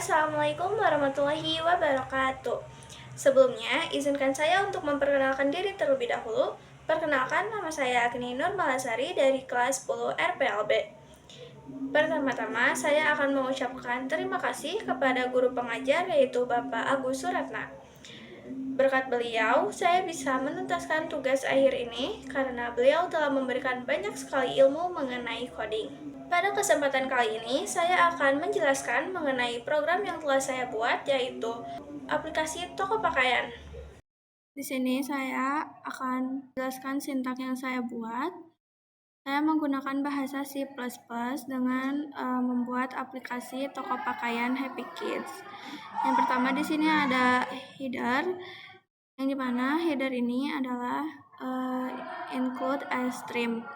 Assalamualaikum warahmatullahi wabarakatuh. Sebelumnya, izinkan saya untuk memperkenalkan diri terlebih dahulu. Perkenalkan, nama saya Agni Nur Malasari dari kelas 10 RPLB. Pertama-tama, saya akan mengucapkan terima kasih kepada guru pengajar yaitu Bapak Agus Suratna. Berkat beliau, saya bisa menuntaskan tugas akhir ini karena beliau telah memberikan banyak sekali ilmu mengenai coding. Pada kesempatan kali ini, saya akan menjelaskan mengenai program yang telah saya buat, yaitu aplikasi toko pakaian. Di sini saya akan jelaskan sintak yang saya buat. Saya menggunakan bahasa C++ dengan membuat aplikasi toko pakaian Happy Kids. Yang pertama di sini ada header, yang dimana header ini adalah include iStream.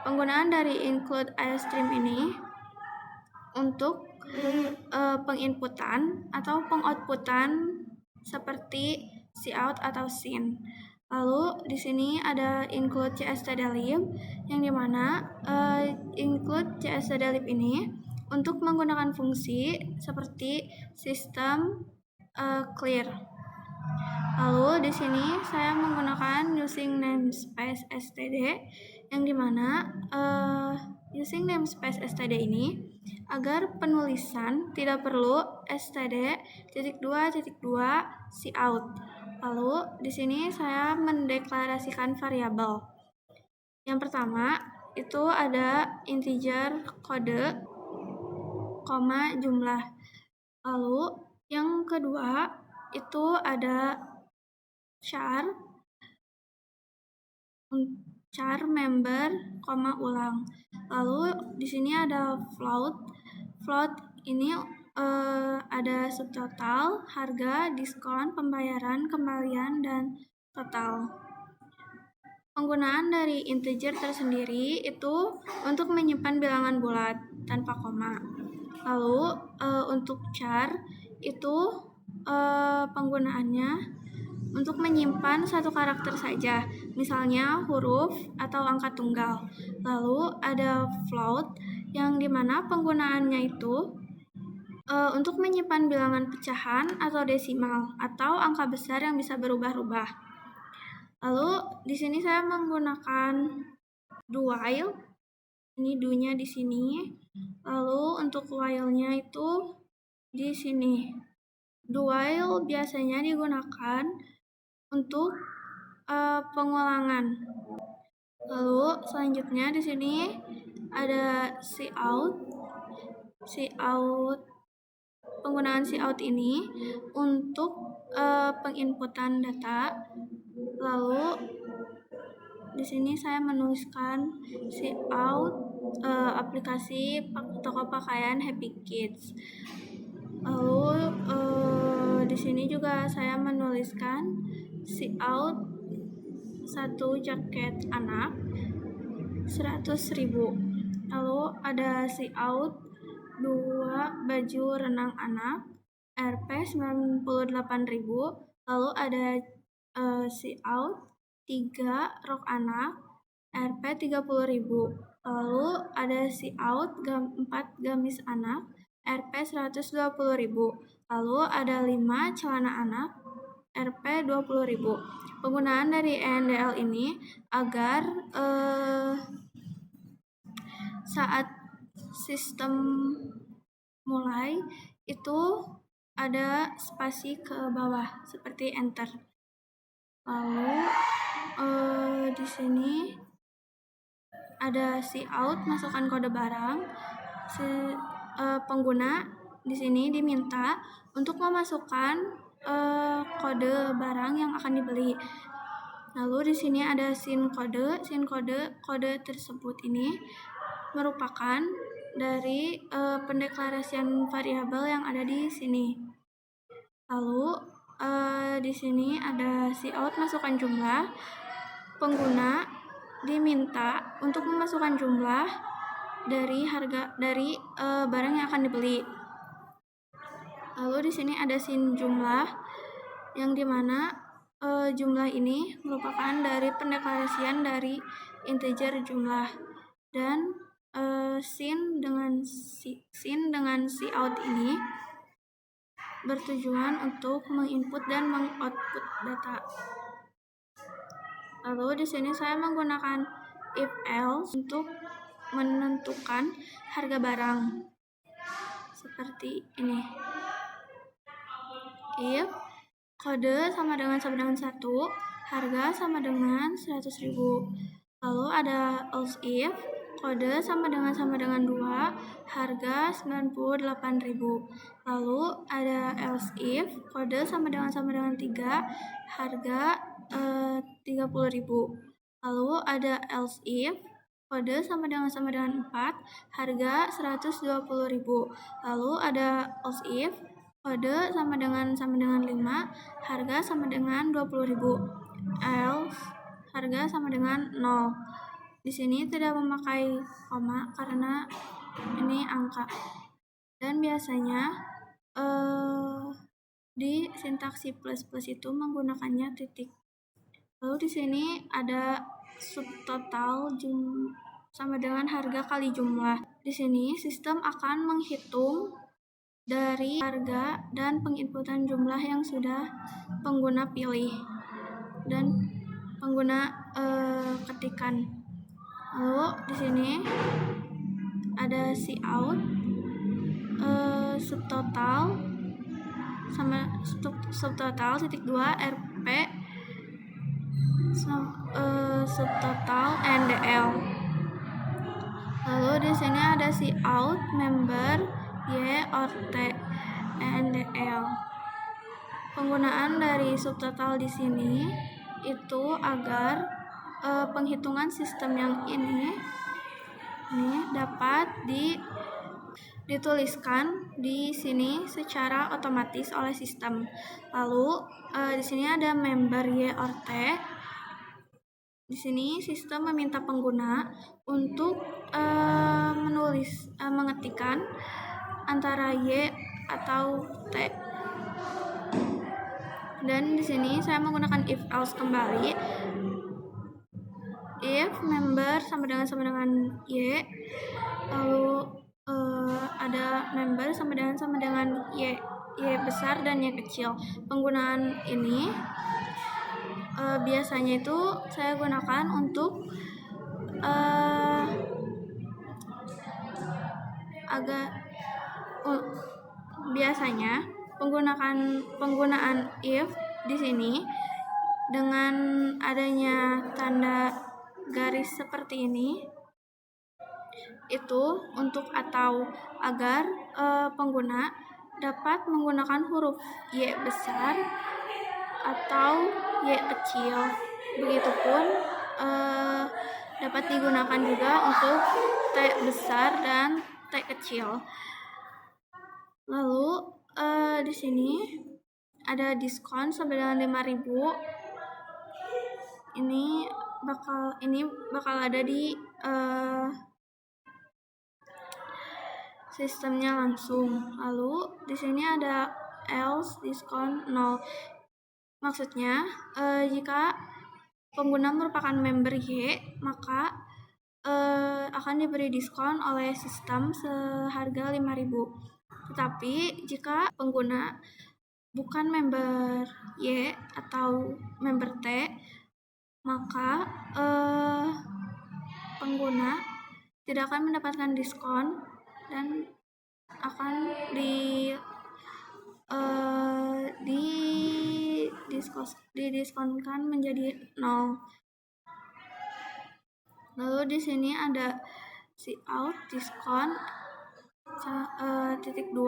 Penggunaan dari include iStream ini untuk penginputan atau pengoutputan seperti cout atau scene. Lalu di sini ada include cstdlib yang dimana include cstdlib ini untuk menggunakan fungsi seperti system clear. Lalu di sini saya menggunakan using namespace std yang dimana using namespace std ini agar penulisan tidak perlu std.2.2 cout. Lalu di sini saya mendeklarasikan variabel. Yang pertama itu ada integer kode, koma jumlah. Lalu yang kedua itu ada char member, koma ulang. Lalu di sini ada float. Float ini ada subtotal, harga, diskon, pembayaran, kembalian, dan total. Penggunaan dari integer tersendiri itu untuk menyimpan bilangan bulat tanpa koma. Lalu untuk char itu penggunaannya untuk menyimpan satu karakter saja, misalnya huruf atau angka tunggal. Lalu ada float yang dimana penggunaannya itu untuk menyimpan bilangan pecahan atau desimal atau angka besar yang bisa berubah-ubah. Lalu di sini saya menggunakan do while. Ini do-nya di sini. Lalu untuk while-nya itu di sini. Do while biasanya digunakan untuk pengulangan. Lalu selanjutnya di sini ada cout. Penggunaan cout ini untuk penginputan data. Lalu di sini saya menuliskan cout aplikasi toko pakaian Happy Kids. Lalu di sini juga saya menuliskan cout satu jaket anak 100.000. Lalu ada cout 2 baju renang anak Rp 98.000. Lalu ada cout 3 rok anak Rp 30.000. Lalu ada cout 4 gamis anak Rp 120.000. Lalu ada 5 celana anak Rp 20.000. Penggunaan dari ENDL ini agar saat sistem mulai itu ada spasi ke bawah seperti enter. Lalu di sini ada cout masukkan kode barang. Pengguna di sini diminta untuk memasukkan kode barang yang akan dibeli. Lalu di sini ada sin kode. Kode tersebut ini merupakan dari pendeklarasian variabel yang ada di sini. Lalu di sini ada cout masukkan jumlah. Pengguna diminta untuk memasukkan jumlah dari barang yang akan dibeli. Lalu di sini ada sin jumlah yang dimana jumlah ini merupakan dari pendeklarasian dari integer jumlah, dan sin dengan cout ini bertujuan untuk menginput dan mengoutput data. Lalu di sini saya menggunakan if else untuk menentukan harga barang. Seperti ini. If kode sama dengan 1, harga sama dengan 100.000. Lalu ada else if kode sama dengan 2, harga 98.000. Lalu ada else if kode sama dengan 3, harga 30.000. Lalu ada else if kode sama dengan 4, harga 120.000. Lalu ada else if kode sama dengan 5, harga sama dengan 20.000. Else harga sama dengan 0. Di sini tidak memakai koma karena ini angka. Dan biasanya di sintaks C++ itu menggunakannya titik. Lalu di sini ada subtotal sama dengan harga kali jumlah. Di sini sistem akan menghitung dari harga dan penginputan jumlah yang sudah pengguna pilih dan pengguna ketikkan. Lalu di sini ada cout subtotal sama subtotal titik 2 rp subtotal ndl. Lalu di sini ada cout member y or t ndl. Penggunaan dari subtotal di sini itu agar penghitungan sistem yang ini dapat dituliskan di sini secara otomatis oleh sistem. Lalu di sini ada member y or t. Di sini sistem meminta pengguna untuk mengetikkan antara y atau t. Dan di sini saya menggunakan if else kembali. If member sama dengan y, lalu ada member sama dengan y besar dan y kecil. Penggunaan ini biasanya itu saya gunakan untuk biasanya penggunaan if di sini dengan adanya tanda garis seperti ini itu untuk atau agar pengguna dapat menggunakan huruf y besar atau y kecil. Begitupun dapat digunakan juga untuk t besar dan t kecil. Lalu di sini ada diskon sampai dengan 5.000. Ini bakal ada di sistemnya langsung. Lalu di sini ada else diskon 0. Maksudnya jika pengguna merupakan member Y, maka akan diberi diskon oleh sistem seharga 5.000. Tetapi jika pengguna bukan member Y atau member T, maka pengguna tidak akan mendapatkan diskon dan akan didiskonkan menjadi 0. Lalu di sini ada cout diskon titik 2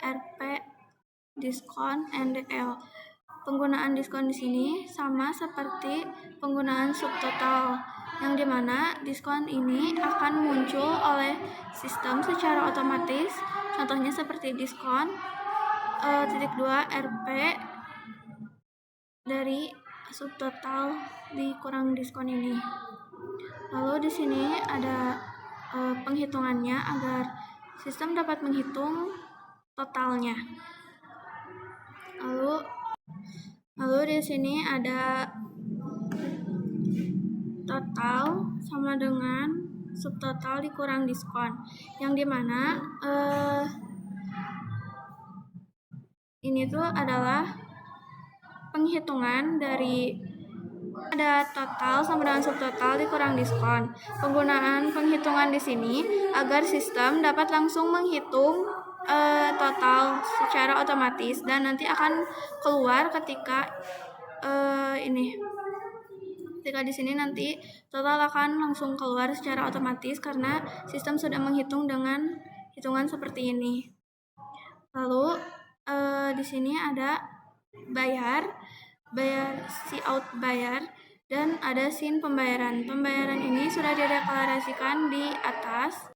rp diskon ndl. Penggunaan diskon di sini sama seperti penggunaan subtotal, yang dimana diskon ini akan muncul oleh sistem secara otomatis. Contohnya seperti diskon titik 2 rp dari subtotal dikurang diskon ini. Lalu di sini ada penghitungannya agar sistem dapat menghitung totalnya. Lalu di sini ada total sama dengan subtotal dikurang diskon, yang dimana ini tuh adalah penghitungan dari ada total sama dengan subtotal dikurang diskon. Penggunaan penghitungan di sini agar sistem dapat langsung menghitung total secara otomatis dan nanti akan keluar ketika ketika di sini nanti total akan langsung keluar secara otomatis karena sistem sudah menghitung dengan hitungan seperti ini. Lalu di sini ada bayar cout bayar, dan ada SIN pembayaran. Pembayaran ini sudah dideklarasikan di atas.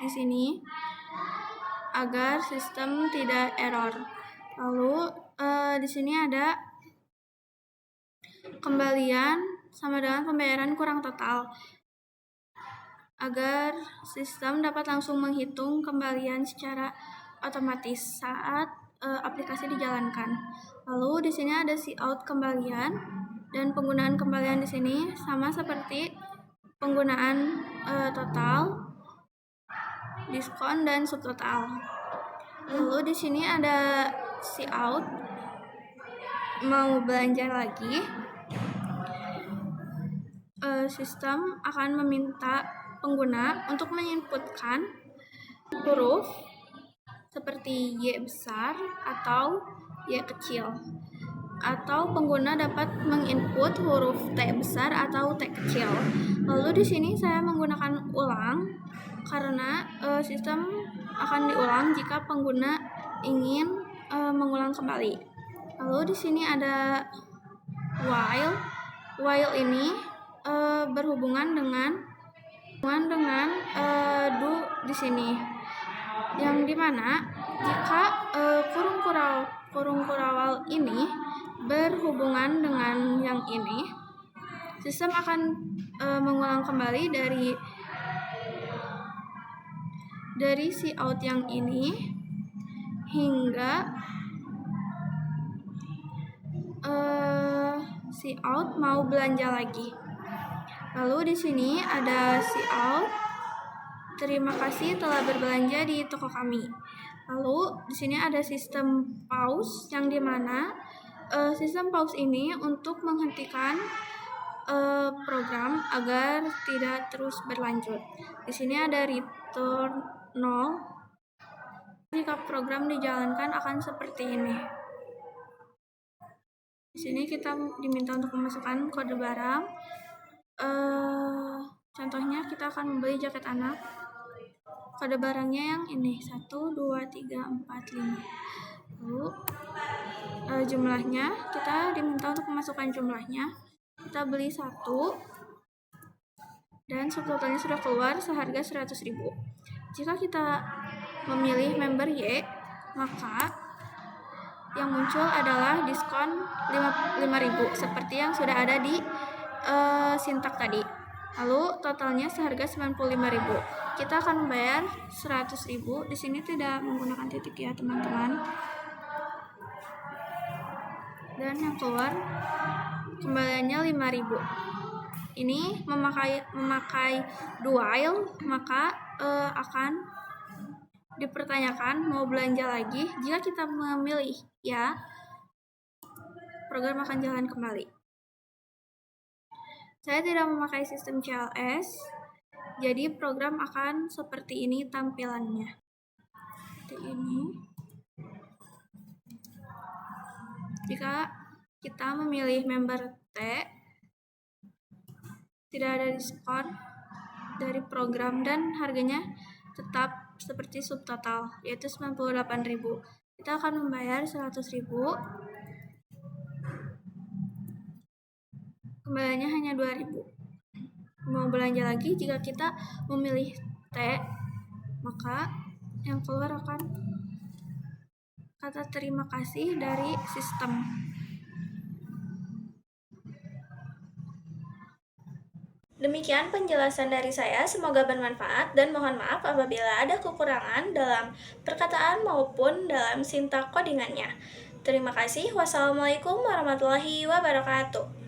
Di sini agar sistem tidak error. Lalu di sini ada kembalian sama dengan pembayaran kurang total agar sistem dapat langsung menghitung kembalian secara otomatis saat aplikasi dijalankan. Lalu di sini ada cout kembalian, dan penggunaan kembalian di sini sama seperti penggunaan total, diskon, dan subtotal. Lalu di sini ada cout mau belanja lagi. Sistem akan meminta pengguna untuk menginputkan huruf seperti Y besar atau Y kecil, atau pengguna dapat menginput huruf T besar atau T kecil. Lalu di sini saya menggunakan ulang karena sistem akan diulang jika pengguna ingin mengulang kembali. Lalu di sini ada while. While ini berhubungan dengan do di sini, yang dimana jika kurung kurawal ini berhubungan dengan yang ini, sistem akan mengulang kembali dari cout yang ini hingga cout mau belanja lagi. Lalu di sini ada cout, terima kasih telah berbelanja di toko kami. Lalu di sini ada sistem pause, yang dimana sistem pause ini untuk menghentikan program agar tidak terus berlanjut. Di sini ada return 0. Jika program dijalankan akan seperti ini. Di sini kita diminta untuk memasukkan kode barang. Contohnya kita akan membeli jaket anak. Kode barangnya yang ini 1, 2, 3, 4, 5. Lalu jumlahnya kita diminta untuk memasukkan jumlahnya. Kita beli 1 dan subtotalnya sudah keluar seharga 100.000. Jika kita memilih member Y, maka yang muncul adalah diskon 5.000 seperti yang sudah ada di sintak tadi. Lalu totalnya seharga 95.000. Kita akan membayar 100.000. Di sini tidak menggunakan titik ya, teman-teman. Dan yang keluar kembaliannya 5.000. Ini memakai while, maka akan dipertanyakan mau belanja lagi. Jika kita memilih ya, program akan jalan kembali. Saya tidak memakai sistem CLS, jadi program akan seperti ini tampilannya. Seperti ini. Jika kita memilih member T, tidak ada diskon dari program dan harganya tetap seperti subtotal, yaitu 98.000. Kita akan membayar 100.000. Kembaliannya hanya 2.000. Mau belanja lagi, jika kita memilih T, maka yang keluar akan kata terima kasih dari sistem. Demikian penjelasan dari saya, semoga bermanfaat dan mohon maaf apabila ada kekurangan dalam perkataan maupun dalam sintak codingannya. Terima kasih. Wassalamualaikum warahmatullahi wabarakatuh.